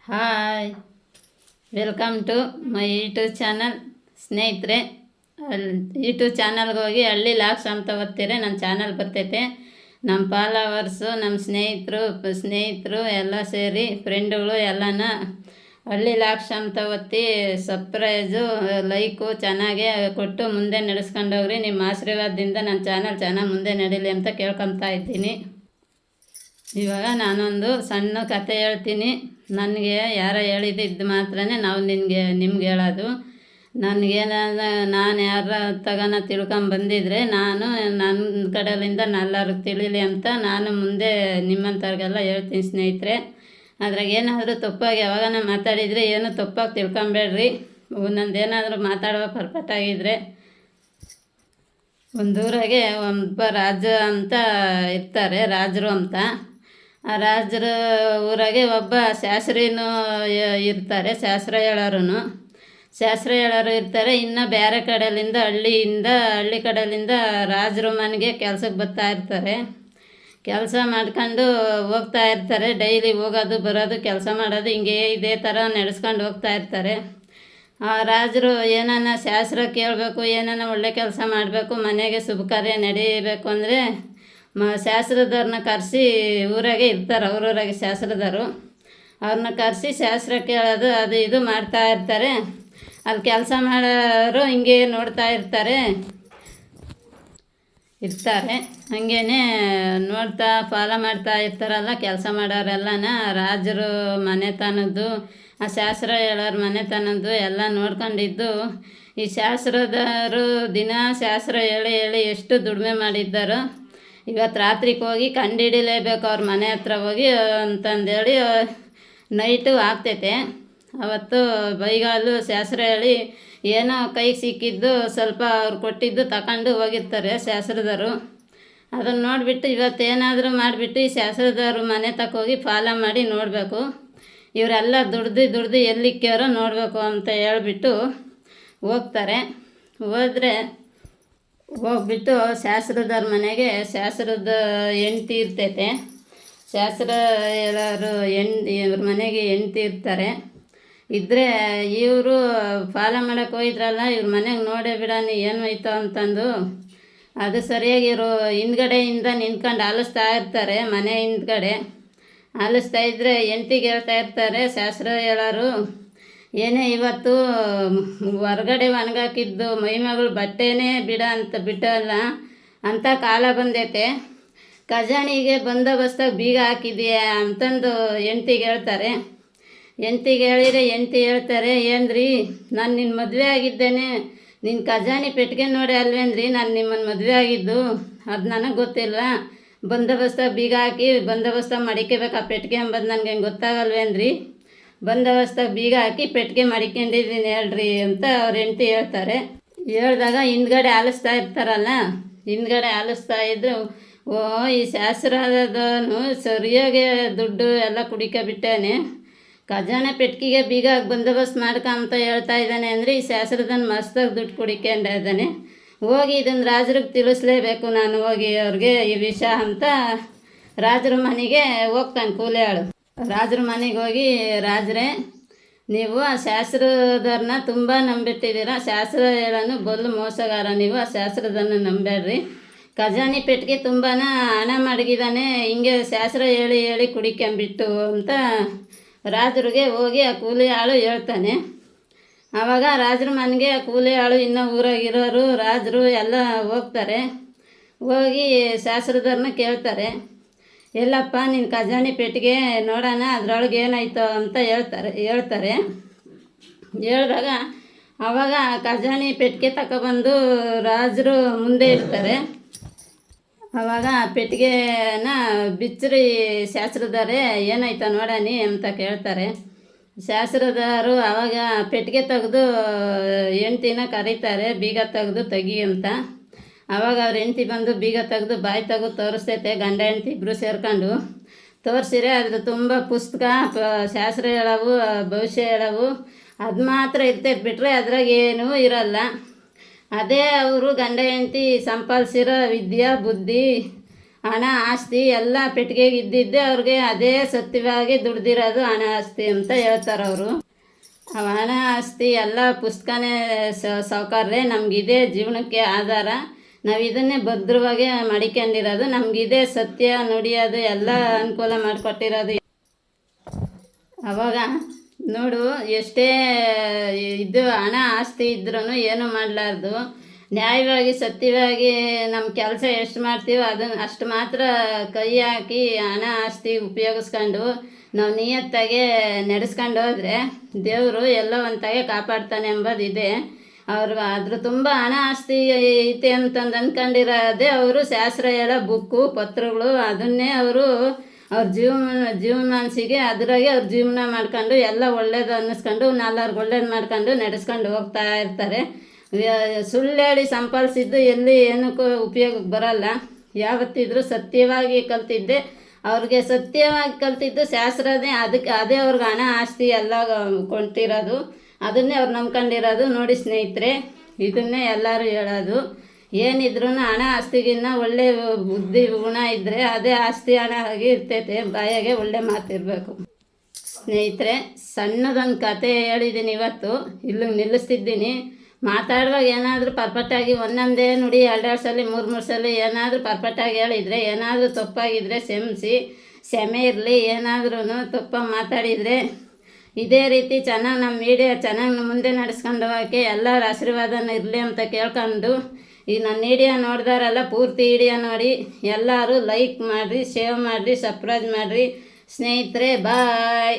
Hi, welcome to my YouTube channel. ಸ್ನೇಹಿತರೆ, YouTube ಚಾನಲ್ಗೆ ಹೋಗಿ ಹಳ್ಳಿ ಲಾಕ್ಸ್ ಅಂತ ಓದ್ತೀರಿ, ನನ್ನ ಚಾನಲ್ ಬರ್ತೈತೆ. ನಮ್ಮ ಫಾಲೋವರ್ಸು, ನಮ್ಮ ಸ್ನೇಹಿತರು ಎಲ್ಲ ಸೇರಿ ಫ್ರೆಂಡುಗಳು ಎಲ್ಲನ ಹಳ್ಳಿ ಲಾಕ್ಸ್ ಅಂತ ಒತ್ತಿ ಸಬ್ಸ್ಕ್ರೈಬು ಲೈಕು ಚೆನ್ನಾಗೆ ಕೊಟ್ಟು ಮುಂದೆ ನಡೆಸ್ಕೊಂಡೋಗ್ರಿ. ನಿಮ್ಮ ಆಶೀರ್ವಾದದಿಂದ ನನ್ನ ಚಾನಲ್ ಚೆನ್ನಾಗಿ ಮುಂದೆ ನಡೀಲಿ ಅಂತ ಕೇಳ್ಕೊತಾ ಇದ್ದೀನಿ. ಇವಾಗ ನಾನೊಂದು ಸಣ್ಣ ಕತೆ ಹೇಳ್ತೀನಿ. ನನಗೆ ಯಾರೋ ಹೇಳಿದ್ದು ಮಾತ್ರ ನಾವು ನಿಮ್ಗೆ ಹೇಳೋದು. ನಾನು ಯಾರ ತಗೋನ ತಿಳ್ಕೊಂಬಂದಿದ್ರೆ ನಾನು ನನ್ನ ಕಡೆಯಿಂದ ಎಲ್ಲರಿಗೂ ತಿಳಿಲಿ ಅಂತ ನಾನು ಮುಂದೆ ನಿಮ್ಮಂಥವ್ರಿಗೆಲ್ಲ ಹೇಳ್ತೀನಿ ಸ್ನೇಹಿತರೆ. ಅದ್ರಾಗ ಏನಾದರೂ ತಪ್ಪಾಗಿ ಯಾವಾಗನ ಮಾತಾಡಿದರೆ ಏನು ತಪ್ಪಾಗಿ ತಿಳ್ಕೊಬೇಡ್ರಿ. ಒಂದೊಂದು ಏನಾದರೂ ಮಾತಾಡುವ ಪರ್ಫೆಕ್ಟ್ ಆಗಿದ್ದರೆ. ಒಂದೂರಾಗೆ ಒಬ್ಬ ರಾಜ ಅಂತ ಇರ್ತಾರೆ, ರಾಜರು ಅಂತ. ಆ ರಾಜರ ಊರಾಗೆ ಒಬ್ಬ ಶಾಸ್ತ್ರಿನೂ ಇರ್ತಾರೆ, ಶಾಸ್ತ್ರ ಹೇಳೋರು ಇರ್ತಾರೆ. ಇನ್ನು ಬೇರೆ ಕಡೆಯಿಂದ ಹಳ್ಳಿ ಕಡೆಯಿಂದ ರಾಜರ ಮನೆಗೆ ಕೆಲ್ಸಕ್ಕೆ ಬರ್ತಾ ಇರ್ತಾರೆ. ಕೆಲಸ ಮಾಡ್ಕೊಂಡು ಹೋಗ್ತಾ ಇರ್ತಾರೆ. ಡೈಲಿ ಹೋಗೋದು ಬರೋದು ಕೆಲಸ ಮಾಡೋದು ಹಿಂಗೆ ಇದೇ ಥರ ನಡೆಸ್ಕೊಂಡು ಹೋಗ್ತಾ ಇರ್ತಾರೆ. ಆ ರಾಜರು ಏನಾನ ಶಾಸ್ತ್ರ ಕೇಳಬೇಕು, ಏನಾನ ಒಳ್ಳೆ ಕೆಲಸ ಮಾಡಬೇಕು, ಮನೆಗೆ ಶುಭ ಕಾರ್ಯ ನಡೀಬೇಕು ಅಂದರೆ ಶಾಸ್ತ್ರದವ್ರನ್ನ ಕರೆಸಿ ಊರಾಗೆ ಇರ್ತಾರೆ, ಅವ್ರೂರಾಗೆ ಶಾಸ್ತ್ರದವರು. ಅವ್ರನ್ನ ಕರೆಸಿ ಶಾಸ್ತ್ರ ಕೇಳೋದು ಅದು ಇದು ಮಾಡ್ತಾ ಇರ್ತಾರೆ. ಅಲ್ಲಿ ಕೆಲಸ ಮಾಡೋರು ಹಿಂಗೆ ನೋಡ್ತಾ ಇರ್ತಾರೆ. ಹಂಗೇ ನೋಡ್ತಾ ಫಾಲೋ ಮಾಡ್ತಾ ಇರ್ತಾರಲ್ಲ ಕೆಲಸ ಮಾಡೋರೆಲ್ಲನ. ರಾಜರು ಮನೆತನದ್ದು, ಆ ಶಾಸ್ತ್ರ ಹೇಳೋರು ಮನೆತನದ್ದು ಎಲ್ಲ ನೋಡ್ಕೊಂಡಿದ್ದು. ಈ ಶಾಸ್ತ್ರದವರು ದಿನ ಶಾಸ್ತ್ರ ಹೇಳಿ ಎಷ್ಟು ದುಡಿಮೆ ಮಾಡಿದ್ದಾರೋ. ಇವತ್ತು ರಾತ್ರಿಗೆ ಹೋಗಿ ಕಂಡುಹಿಡಿಲೇಬೇಕು ಅವ್ರ ಮನೆ ಹತ್ರ ಹೋಗಿ ಅಂತಂದೇಳಿ ನೈಟು ಆಗ್ತೈತೆ. ಅವತ್ತು ಬೈಗಾಲು ಶಾಸ್ತ್ರ ಹೇಳಿ ಏನೋ ಕೈಗೆ ಸಿಕ್ಕಿದ್ದು ಸ್ವಲ್ಪ ಅವ್ರು ಕೊಟ್ಟಿದ್ದು ತಗೊಂಡು ಹೋಗಿರ್ತಾರೆ ಶಾಸ್ತ್ರದವರು. ಅದನ್ನು ನೋಡಿಬಿಟ್ಟು ಇವತ್ತೇನಾದರೂ ಮಾಡಿಬಿಟ್ಟು ಈ ಶಾಸ್ತ್ರದವ್ರ ಮನೆ ತಕ್ಕ ಹೋಗಿ ಫಾಲೋ ಮಾಡಿ ನೋಡಬೇಕು. ಇವರೆಲ್ಲ ದುಡ್ದು ಎಲ್ಲಿಕ್ಕ್ಯಾರೋ ನೋಡಬೇಕು ಅಂತ ಹೇಳ್ಬಿಟ್ಟು ಹೋಗ್ತಾರೆ. ಹೋಗ್ಬಿಟ್ಟು ಶಾಸ್ತ್ರದವ್ರ ಮನೆಗೆ ಶಾಸ್ತ್ರದ ಹೆಂಡ್ತಿ ಇರ್ತೈತೆ. ಶಾಸ್ತ್ರ ಎಲ್ಲರೂ ಇವ್ರ ಮನೆಗೆ ಹೆಂಡ್ತಿ ಇರ್ತಾರೆ. ಇದ್ದರೆ ಇವರು ಫಾಲೋ ಮಾಡೋಕೆ ಹೋಗಿದ್ರಲ್ಲ, ಇವ್ರ ಮನೆಗೆ ನೋಡೇ ಬಿಡೋಣ ಏನು ಹೋಯ್ತು ಅಂತಂದು ಅದು ಸರಿಯಾಗಿ ಇವರು ಹಿಂದ್ಗಡೆಯಿಂದ ನಿಂತ್ಕೊಂಡು ಆಲಿಸ್ತಾ ಇರ್ತಾರೆ. ಮನೆ ಹಿಂದ್ಗಡೆ ಆಲಿಸ್ತಾ ಇದ್ದರೆ ಹೆಂಡ್ತಿಗೆ ಹೇಳ್ತಾ ಇರ್ತಾರೆ ಶಾಸ್ತ್ರ ಹೇಳೋರು, ಏನೇ ಇವತ್ತು ಹೊರಗಡೆ ಒಣಗಾಕಿದ್ದು ಮೈಮಗಳು ಬಟ್ಟೆನೇ ಬಿಟ್ಟಲ್ಲ ಅಂತ ಕಾಲ ಬಂದೈತೆ. ಖಜಾನಿಗೆ ಬಂದೋಬಸ್ತಾಗಿ ಬೀಗ ಹಾಕಿದೆಯಾ ಅಂತಂದು ಹೆಂಡ್ತಿಗೆ ಹೇಳ್ತಾರೆ. ಹೆಂಡ್ತಿಗೆ ಹೇಳಿದರೆ ಹೆಂಡ್ತಿ ಹೇಳ್ತಾರೆ, ಏನ್ರಿ ನಾನು ನಿನ್ನ ಮದುವೆ ಆಗಿದ್ದೇನೆ, ನಿನ್ನ ಖಜಾನಿ ಪೆಟ್ಟಿಗೆ ನೋಡಿ ಅಲ್ವೇನ್ರಿ ನಾನು ನಿಮ್ಮನ್ನು ಮದುವೆ ಆಗಿದ್ದು, ಅದು ನನಗೆ ಗೊತ್ತಿಲ್ಲ. ಬಂದೋಬಸ್ತಾಗಿ ಬೀಗ ಹಾಕಿ ಬಂದೋಬಸ್ತಾಗಿ ಮಡಿಕೋಬೇಕು ಆ ಪೆಟ್ಟಿಗೆ ಅಂಬದು ನನಗೆ ಹೆಂಗೆ ಗೊತ್ತಾಗಲ್ವೇನ್ರಿ. ಬಂದೋಬಸ್ತಾಗಿ ಬೀಗ ಹಾಕಿ ಪೆಟ್ಟಿಗೆ ಮಡಿಕೊಂಡಿದ್ದೀನಿ ಹೇಳ್ರಿ ಅಂತ ಅವ್ರ ಹೆಂಡ್ತಿ ಹೇಳ್ತಾರೆ. ಹೇಳಿದಾಗ ಹಿಂದ್ಗಡೆ ಆಲಿಸ್ತಾ ಇರ್ತಾರಲ್ಲ, ಹಿಂದ್ಗಡೆ ಆಲಿಸ್ತಾ ಇದ್ರು, ಓ ಈ ಶಾಸ್ತ್ರದವನು ಸರಿಯಾಗಿ ದುಡ್ಡು ಎಲ್ಲ ಕುಡಿಕೊಬಿಟ್ಟಾನೆ, ಖಜಾನೆ ಪೆಟ್ಟಿಗೆಗೆ ಬೀಗ ಬಂದೋಬಸ್ತ್ ಮಾಡ್ಕ ಅಂತ ಹೇಳ್ತಾ ಇದ್ದಾನೆ ಅಂದರೆ ಈ ಶಾಸ್ತ್ರದನ್ನು ಮಸ್ತಾಗಿ ದುಡ್ಡು ಕುಡಿಕೊಂಡಿದ್ದಾನೆ. ಹೋಗಿ ಇದನ್ನು ರಾಜರಿಗೆ ತಿಳಿಸ್ಲೇಬೇಕು ನಾನು ಹೋಗಿ ಅವ್ರಿಗೆ ಈ ವಿಷಯ ಅಂತ ರಾಜರ ಮನೆಗೆ ಹೋಗ್ತಾನೆ ಕೂಲಿ ಆಳು. ರಾಜರ ಮನೆಗೆ ಹೋಗಿ, ರಾಜರೇ ನೀವು ಆ ಶಾಸ್ತ್ರದವ್ರನ್ನ ತುಂಬ ನಂಬಿಟ್ಟಿದ್ದೀರ, ಶಾಸ್ತ್ರ ಹೇಳೋನು ಬಲ್ಲು ಮೋಸಗಾರ ನೀವು, ಆ ಶಾಸ್ತ್ರದನ್ನು ನಂಬೇಡ್ರಿ. ಖಜಾನಿ ಪೆಟ್ಟಿಗೆ ತುಂಬಾ ಹಣ ಮಡಗಿದ್ದಾನೆ, ಹಿಂಗೆ ಶಾಸ್ತ್ರ ಹೇಳಿ ಕುಡಿಕೊಂಬಿಟ್ಟು ಅಂತ ರಾಜರಿಗೆ ಹೋಗಿ ಆ ಕೂಲಿ ಆಳು ಹೇಳ್ತಾನೆ. ಆವಾಗ ರಾಜರ ಮನೆಗೆ ಆ ಕೂಲಿ ಆಳು ಇನ್ನೂ ಊರಾಗಿರೋರು ರಾಜರು ಎಲ್ಲ ಹೋಗ್ತಾರೆ. ಹೋಗಿ ಶಾಸ್ತ್ರದವ್ರನ್ನ ಕೇಳ್ತಾರೆ, ಎಲ್ಲಪ್ಪ ನಿನ್ನ ಖಜಾನಿ ಪೆಟ್ಟಿಗೆ ನೋಡೋಣ ಅದರೊಳಗೆ ಏನಾಯ್ತು ಅಂತ ಹೇಳ್ತಾರೆ. ಹೇಳಿದಾಗ ಆವಾಗ ಖಜಾನಿ ಪೆಟ್ಟಿಗೆ ತಗೊಬಂದು ರಾಜರು ಮುಂದೆ ಇರ್ತಾರೆ. ಆವಾಗ ಪೆಟ್ಟಿಗೆನ ಬಿಚ್ಚರಿ ಶಾಸ್ತ್ರದಾರೆ ಏನಾಯ್ತು ನೋಡಾನಿ ಅಂತ ಕೇಳ್ತಾರೆ. ಶಾಸ್ತ್ರದಾರು ಆವಾಗ ಪೆಟ್ಟಿಗೆ ತೆಗೆದು ಹೆಂಡ್ತಿನ ಕರೀತಾರೆ, ಬೀಗ ತೆಗಿ ಅಂತ. ಆವಾಗ ಅವ್ರ ಹೆಂಡ್ತಿ ಬಂದು ಬೀಗ ತೆಗೆದು ಬಾಯಿ ತೆಗೆದು ತೋರಿಸ್ತೈತೆ. ಗಂಡ ಹೆಂಡ್ತಿ ಇಬ್ಬರು ಸೇರ್ಕೊಂಡು ತೋರಿಸಿರೆ ಅದ್ರ ತುಂಬ ಪುಸ್ತಕ ಶಾಸ್ತ್ರ ಹೇಳವು, ಭವಿಷ್ಯ ಹೇಳವು ಅದು ಮಾತ್ರ ಇರ್ತೈತೆ, ಬಿಟ್ಟರೆ ಅದ್ರಾಗ ಏನೂ ಇರಲ್ಲ. ಅದೇ ಅವರು ಗಂಡ ಹೆಂಡ್ತಿ ಸಂಪಾದಿಸಿರೋ ವಿದ್ಯಾ ಬುದ್ಧಿ ಹಣ ಆಸ್ತಿ ಎಲ್ಲ ಪೆಟ್ಟಿಗೆಗೆ ಇದ್ದಿದ್ದೆ ಅವ್ರಿಗೆ ಅದೇ ಸತ್ಯವಾಗಿ ದುಡ್ದಿರೋದು ಹಣ ಆಸ್ತಿ ಅಂತ ಹೇಳ್ತಾರೆ ಅವರು. ಹಣ ಆಸ್ತಿ ಎಲ್ಲ ಪುಸ್ತಕನೇ ಸಾವುಕಾರ್ರೆ, ನಮಗಿದೆ ಜೀವನಕ್ಕೆ ಆಧಾರ, ನಾವು ಇದನ್ನೇ ಭದ್ರವಾಗಿ ಮಡಿಕೊಂಡಿರೋದು, ನಮಗಿದೆ ಸತ್ಯ ನುಡಿಯೋದು ಎಲ್ಲ ಅನುಕೂಲ ಮಾಡಿಕೊಟ್ಟಿರೋದು. ಅವಾಗ ನೋಡು, ಎಷ್ಟೇ ಇದು ಹಣ ಆಸ್ತಿ ಇದ್ರೂ ಏನೂ ಮಾಡಲಾರ್ದು ನ್ಯಾಯವಾಗಿ ಸತ್ಯವಾಗಿ ನಮ್ಮ ಕೆಲಸ ಎಷ್ಟು ಮಾಡ್ತೀವೋ ಅದನ್ನು ಅಷ್ಟು ಮಾತ್ರ ಕೈ ಹಾಕಿ ಹಣ ಆಸ್ತಿ ಉಪಯೋಗಿಸ್ಕೊಂಡು ನಾವು ನಿಯತ್ತಾಗೆ ನಡೆಸ್ಕೊಂಡು ಹೋದರೆ ದೇವರು ಎಲ್ಲ ಒಂತಾಗೆ ಕಾಪಾಡ್ತಾನೆ ಎಂಬುದಿದೆ. ಅದ್ರ ತುಂಬ ಹಣ ಆಸ್ತಿ ಐತೆ ಅಂತಂದು ಅಂದ್ಕೊಂಡಿರೋದೇ ಅವರು ಶಾಸ್ತ್ರ ಹೇಳೋ ಬುಕ್ಕು ಪತ್ರಗಳು, ಅದನ್ನೇ ಅವರು ಅವ್ರ ಜೀವಮಾನಸಿಗೆ ಅದ್ರಾಗೆ ಅವ್ರ ಜೀವನ ಮಾಡ್ಕೊಂಡು ಎಲ್ಲ ಒಳ್ಳೇದು ಅನ್ನಿಸ್ಕೊಂಡು ನಾಲ್ವರ್ಗೆ ಒಳ್ಳೇದು ಮಾಡ್ಕೊಂಡು ನಡೆಸ್ಕೊಂಡು ಹೋಗ್ತಾ ಇರ್ತಾರೆ. ಸುಳ್ಳು ಹೇಳಿ ಸಂಪಾದಿಸಿದ್ದು ಎಲ್ಲಿ ಏನಕ್ಕೂ ಉಪಯೋಗಕ್ಕೆ ಬರಲ್ಲ. ಯಾವತ್ತಿದ್ರೂ ಸತ್ಯವಾಗಿ ಕಲ್ತಿದ್ದೆ, ಅವ್ರಿಗೆ ಸತ್ಯವಾಗಿ ಕಲ್ತಿದ್ದು ಶಾಸ್ತ್ರನೇ, ಅದೇ ಅವ್ರಿಗೆ ಹಣ ಆಸ್ತಿ ಎಲ್ಲ ಕೊಂಟಿರೋದು, ಅದನ್ನೇ ಅವ್ರು ನಂಬ್ಕೊಂಡಿರೋದು. ನೋಡಿ ಸ್ನೇಹಿತರೆ, ಇದನ್ನೇ ಎಲ್ಲರೂ ಹೇಳೋದು, ಏನಿದ್ರೂ ಹಣ ಆಸ್ತಿಗಿನ್ನ ಒಳ್ಳೆ ಬುದ್ಧಿ ಗುಣ ಇದ್ದರೆ ಅದೇ ಆಸ್ತಿ ಹಣ ಆಗಿ ಇರ್ತೈತೆ. ಬಾಯಾಗೆ ಒಳ್ಳೆ ಮಾತಿರಬೇಕು. ಸ್ನೇಹಿತರೆ, ಸಣ್ಣದೊಂದು ಕತೆ ಹೇಳಿದ್ದೀನಿ ಇವತ್ತು, ಇಲ್ಲಿಗೆ ನಿಲ್ಲಿಸ್ತಿದ್ದೀನಿ. ಮಾತಾಡುವಾಗ ಏನಾದರೂ ಪರ್ಫೆಕ್ಟಾಗಿ ಒಂದೊಂದೇ ನುಡಿ 2 ಸಲ 3 ಸಲ ಏನಾದರೂ ಪರ್ಫೆಕ್ಟಾಗಿ ಹೇಳಿದರೆ, ಏನಾದರೂ ತಪ್ಪಾಗಿದ್ದರೆ ಕ್ಷಮೆ ಇರಲಿ. ಏನಾದ್ರೂ ತಪ್ಪಾಗಿ ಮಾತಾಡಿದರೆ ಇದೇ ರೀತಿ ಚೆನ್ನಾಗಿ ನಮ್ಮ ಮೀಡಿಯಾ ಚೆನ್ನಾಗಿ ಮುಂದೆ ನಡೆಸ್ಕೊಂಡು ಹೋಗೋಕ್ಕೆ ಎಲ್ಲರ ಆಶೀರ್ವಾದನೂ ಇರಲಿ ಅಂತ ಕೇಳ್ಕೊಂಡು, ಈ ನನ್ನ ಮೀಡಿಯಾ ನೋಡಿದಾರೆಲ್ಲ ಪೂರ್ತಿ ವಿಡಿಯೋ ನೋಡಿ ಎಲ್ಲರೂ ಲೈಕ್ ಮಾಡಿರಿ, ಶೇರ್ ಮಾಡಿರಿ, ಸಬ್ಸ್ಕ್ರೈಬ್ ಮಾಡಿರಿ ಸ್ನೇಹಿತರೆ. ಬಾಯ್.